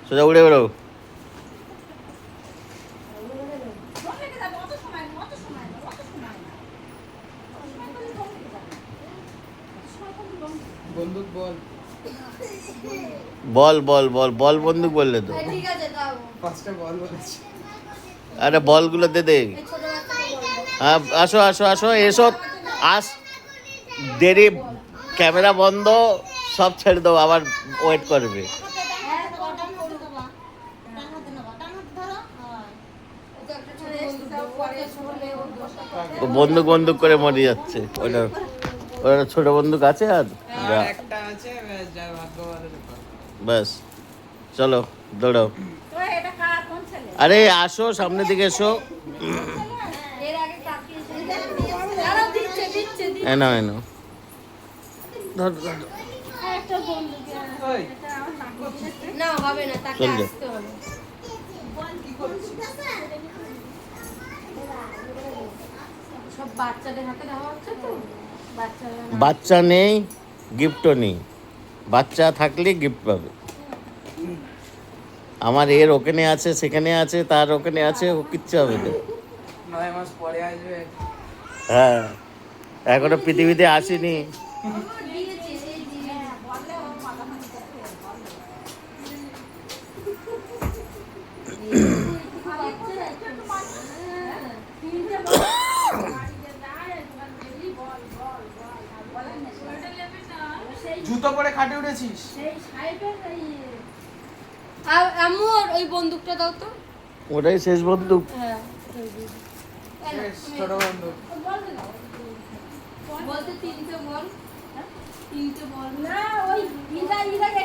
সোজা উড়ে বেরো। বন্দুক বল বল বল বল বল বন্দুক বললে তো। ঠিক আছে দাও। পাঁচটা বল বলেছি। আরে বলগুলো দে দে। এই ছোট বাচ্চাকে বল দাও। হ্যাঁ আসো আসো আসো এসো। আস দেরি, ক্যামেরা বন্ধ, সব ছেড়ে দাও, আবার ওয়েট করবে। হ্যাঁ কটন করে দেবা। টান হাতে নেবা, টান হাতে ধরো। হ্যাঁ। এই তো একটা ছোট বন্দুক পরে শুনলে ওর দোষটা ও বন্দুক বন্দুক করে মরে যাচ্ছে। ওটা ওটা ছোট বন্দুক আছে আর যা, আর একটা আছে, যা ভাগ্য ভালো ব্যাপার। ব্যাস চলো দৌড়াও। তো এটা কার কোন ছেলে? আরে আসো সামনের দিকে এসো। এর আগে কাকে আরো দিচ্ছে দিচ্ছে দিচ্ছে। এনো এনো ধর ধর। একটা বন্দুক ওই, এটা আমার নাকি না হবে না, তাকে চল যা। আসতে হবে। সব বাচ্চাদের হাতে দেওয়া হচ্ছে তো, বাচ্চারা বাচ্চা নেই, গিফটও নেই। বাচ্চা থাকলে গিফট পাবে। আমার এর ওখানে আছে, সেখানে আছে, তার ওখানে আছে, ও কিচ্ছু হবে না। 9 মাস পরে আসবে। হ্যাঁ এখনো পৃথিবীতে আসেনি। দিয়েছে এই দিয়ে বললে ও মাথা মাথা জুতো পরে খাটে উঠেছিস? আম্মু ওই বন্দুকটা দাও তো। ওটাই শেষ বন্দুক। হ্যাঁ বেশ, ছোট বন্দুক। বলতে তিনটে বল, তিনটে বল না ওই বিদায়